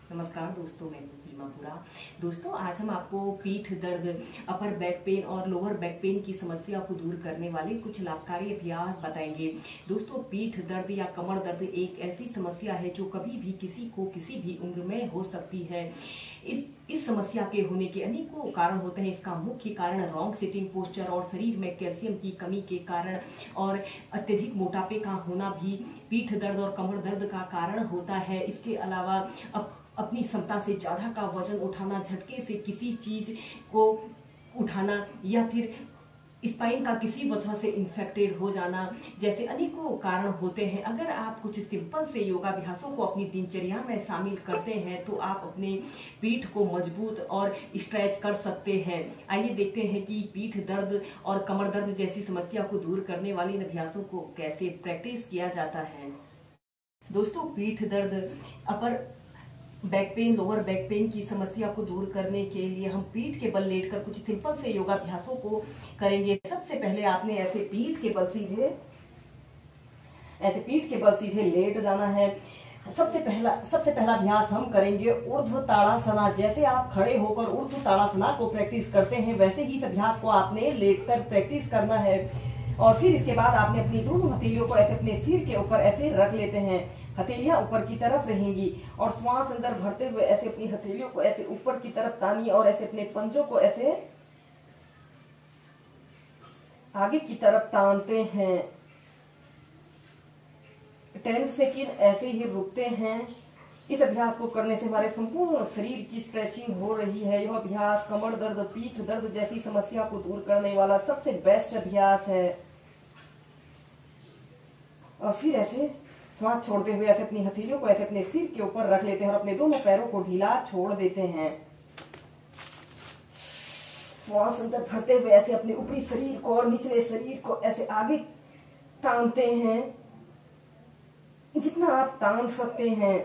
नमस्कार दोस्तों, मैं हूं सीमापुरा। दोस्तों, आज हम आपको पीठ दर्द, अपर बैक पेन और लोअर बैक पेन की समस्या को दूर करने वाले कुछ लाभकारी अभ्यास बताएंगे। दोस्तों, पीठ दर्द या कमर दर्द एक ऐसी समस्या है जो कभी भी किसी को किसी भी उम्र में हो सकती है। इस समस्या के होने के अनेकों कारण होते हैं। इसका मुख्य कारण रॉन्ग सिटिंग पोस्चर और शरीर में कैल्शियम की कमी के कारण और अत्यधिक मोटापे का होना भी पीठ दर्द और कमर दर्द का कारण होता है। इसके अलावा अपनी क्षमता से ज्यादा का वजन उठाना, झटके से किसी चीज को उठाना या फिर स्पाइन का किसी वजह से इन्फेक्टेड हो जाना जैसे अनेकों कारण होते हैं। अगर आप कुछ सिंपल से योगाभ्यासों को अपनी दिनचर्या में शामिल करते हैं तो आप अपने पीठ को मजबूत और स्ट्रेच कर सकते हैं। आइए देखते हैं कि पीठ दर्द और कमर दर्द जैसी समस्या को दूर करने वाले इन अभ्यासों को कैसे प्रैक्टिस किया जाता है। दोस्तों, पीठ दर्द, upper back pain, lower back pain की समस्या को दूर करने के लिए हम पीठ के बल लेटकर कुछ सिंपल से योगाभ्यासों को करेंगे। सबसे पहले आपने ऐसे पीठ के बल सीधे लेट जाना है। सबसे पहला अभ्यास हम करेंगे ऊर्ध्व ताड़ासना। जैसे आप खड़े होकर ऊर्ध्व ताड़ासना को प्रैक्टिस करते हैं, वैसे ही इस अभ्यास को आपने लेटकर प्रैक्टिस करना है। और फिर इसके बाद आपने अपनी दोनों हथेलियों को ऐसे अपने सिर के ऊपर ऐसे रख लेते हैं। हथेलियां ऊपर की तरफ रहेंगी और श्वास अंदर भरते हुए ऐसे अपनी हथेलियों को ऐसे ऊपर की तरफ तानिए और ऐसे अपने पंजों को ऐसे आगे की तरफ तानते हैं। 10 सेकंड ऐसे ही रुकते हैं। इस अभ्यास को करने से हमारे संपूर्ण शरीर की स्ट्रेचिंग हो रही है। यह अभ्यास कमर दर्द, पीठ दर्द जैसी समस्या को दूर करने वाला सबसे बेस्ट अभ्यास है। और फिर ऐसे श्वास छोड़ते हुए ऐसे अपनी हथेलियों को ऐसे अपने सिर के ऊपर रख लेते हैं और अपने दोनों पैरों को ढीला छोड़ देते हैं। श्वास अंदर भरते हुए ऐसे अपने ऊपरी शरीर को और निचले शरीर को ऐसे आगे तानते हैं, जितना आप तान सकते हैं।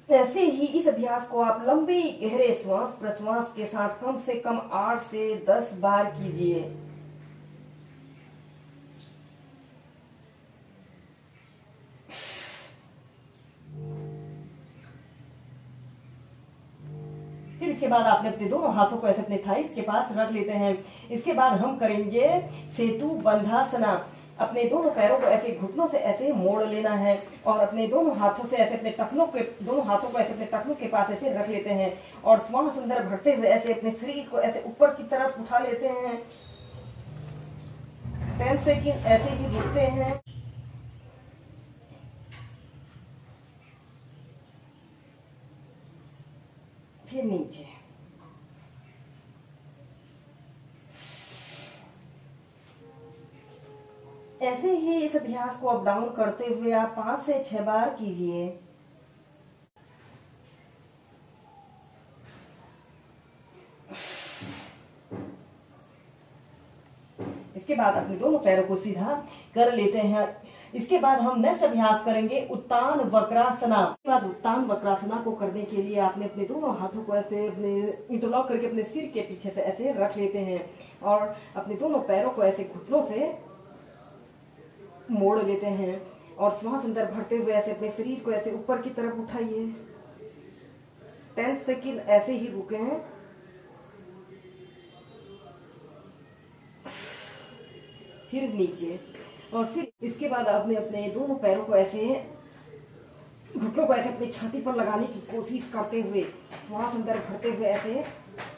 ऐसे ही इस अभ्यास को आप लंबे गहरे श्वास प्रश्वास के साथ कम से कम 8 से 10 बार कीजिए। फिर इसके बाद आपने अपने दोनों हाथों को ऐसे अपने थाइस के पास रख लेते हैं। इसके बाद हम करेंगे सेतु बंधासना। अपने दोनों पैरों को ऐसे घुटनों से ऐसे मोड़ लेना है और अपने दोनों हाथों से ऐसे अपने टखनों के पास ऐसे रख लेते हैं और श्वास अंदर भरते हुए ऐसे अपने शरीर को ऐसे ऊपर की तरफ उठा लेते हैं। 10 सेकंड ऐसे ही रुकते हैं। फिर नीचे। ऐसे ही इस अभ्यास को अप डाउन करते हुए आप 5 से 6 बार कीजिए। इसके बाद अपने दोनों पैरों को सीधा कर लेते हैं। इसके बाद हम नेक्स्ट अभ्यास करेंगे उत्तान वक्रासना। इसके बाद उत्तान वक्रासना को करने के लिए आपने अपने दोनों हाथों को ऐसे अपने इंटरलॉक करके अपने सिर के पीछे से ऐसे रख लेते हैं और अपने दोनों पैरों को ऐसे घुटनों से मोड़ लेते हैं और श्वास अंदर भरते हुए ऐसे अपने शरीर को ऐसे ऊपर की तरफ उठाइए। 10 सेकंड ऐसे ही रुके हैं। फिर नीचे और फिर इसके बाद आपने अपने दोनों पैरों को ऐसे घुटनों को ऐसे अपनी छाती पर लगाने की कोशिश करते हुए श्वास अंदर भरते हुए ऐसे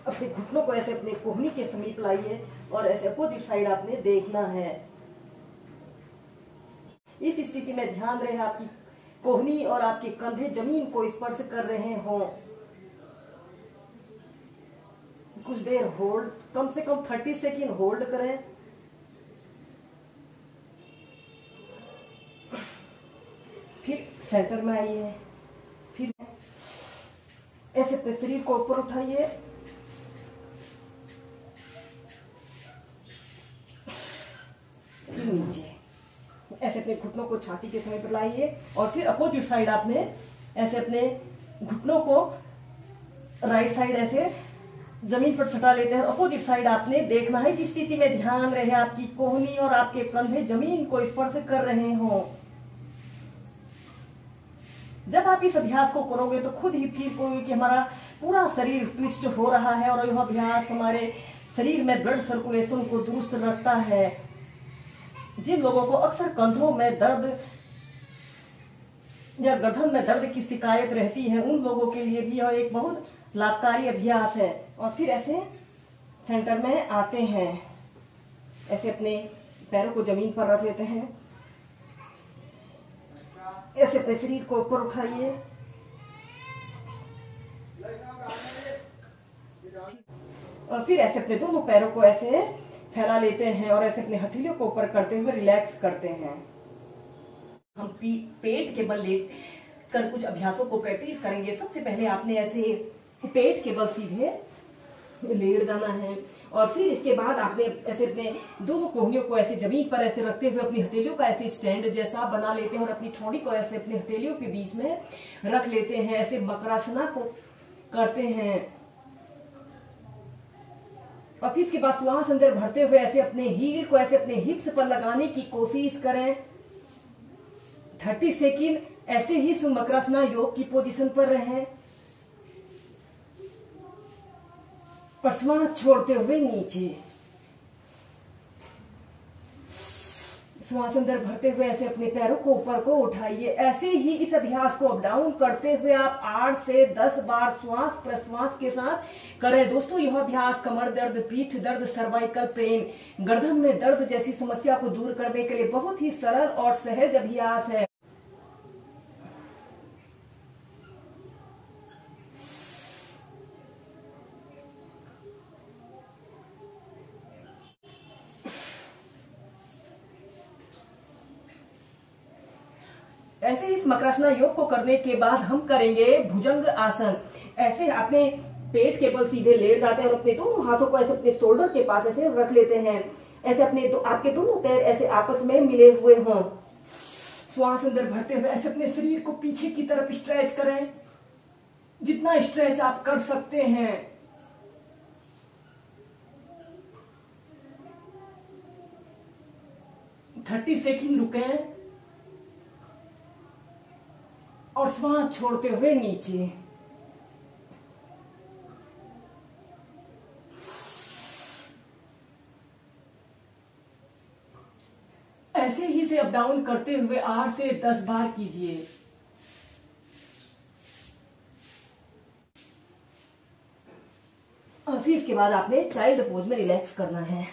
अपने घुटनों को ऐसे अपने कोहनी के समीप लाइए और ऐसे अपोजिट साइड आपने देखना है। इस स्थिति में ध्यान रहे आपकी कोहनी और आपके कंधे जमीन को स्पर्श कर रहे हों। कुछ देर होल्ड, कम से कम 30 सेकंड होल्ड करें। फिर सेंटर में आइए। फिर ऐसे अपने शरीर को ऊपर उठाइए। फिर नीचे ऐसे अपने घुटनों को छाती के समीप लाइए और फिर अपोजिट साइड आपने ऐसे अपने घुटनों को राइट साइड ऐसे जमीन पर सटा लेते हैं। अपोजिट साइड आपने देखना है। इस स्थिति में ध्यान रहे आपकी कोहनी और आपके कंधे जमीन को स्पर्श कर रहे हों। जब आप इस अभ्यास को करोगे तो खुद ही फील करोगे कि हमारा पूरा शरीर ट्विस्ट हो रहा है और यह अभ्यास हमारे शरीर में ब्लड सर्कुलेशन को दुरुस्त रखता है। जिन लोगों को अक्सर कंधों में दर्द या गर्दन में दर्द की शिकायत रहती है, उन लोगों के लिए भी यह एक बहुत लाभकारी अभ्यास है। और फिर ऐसे सेंटर में आते हैं, ऐसे अपने पैरों को जमीन पर रख लेते हैं, ऐसे अपने शरीर को ऊपर उठाइए और फिर ऐसे अपने दोनों पैरों को ऐसे फैला लेते हैं और ऐसे अपने हथेलियों को ऊपर करते हुए रिलैक्स करते हैं। हम पेट के बल लेट कर कुछ अभ्यासों को प्रैक्टिस करेंगे। सबसे पहले आपने ऐसे पेट के बल सीधे लेट जाना है और फिर इसके बाद आपने ऐसे अपने दोनों कोहनियों को ऐसे जमीन पर ऐसे रखते हुए अपनी हथेलियों का ऐसे स्टैंड जैसा बना लेते हैं और अपनी ठोड़ी को ऐसे अपनी हथेलियों के बीच में रख लेते हैं। ऐसे मकरासना को करते हैं और फिर इसके बाद श्वास अंदर भरते हुए ऐसे अपने हील को ऐसे अपने हिप्स पर लगाने की कोशिश करें। 30 सेकंड ऐसे ही मकरासना योग की पोजीशन पर रहें और श्वास छोड़ते हुए नीचे, श्वास अंदर भरते हुए ऐसे अपने पैरों को ऊपर को उठाइए। ऐसे ही इस अभ्यास को अप डाउन करते हुए आप 8 से 10 बार श्वास प्रश्वास के साथ करें। दोस्तों, यह अभ्यास कमर दर्द, पीठ दर्द, सर्वाइकल पेन, गर्दन में दर्द जैसी समस्या को दूर करने के लिए बहुत ही सरल और सहज अभ्यास है। ऐसे इस मकरासना योग को करने के बाद हम करेंगे भुजंग आसन। ऐसे अपने पेट के बल सीधे लेट जाते हैं और अपने दोनों हाथों को ऐसे अपने शोल्डर के पास ऐसे रख लेते हैं। ऐसे अपने आपके दोनों पैर ऐसे आपस में मिले हुए हों। श्वास अंदर भरते हुए ऐसे अपने शरीर को पीछे की तरफ स्ट्रेच करें, जितना स्ट्रेच आप कर सकते हैं। थर्टी सेकंड रुकें और श्वास छोड़ते हुए नीचे। ऐसे ही से अप डाउन करते हुए 8 से 10 बार कीजिए। और फिर इसके बाद आपने चाइल्ड पोज में रिलैक्स करना है।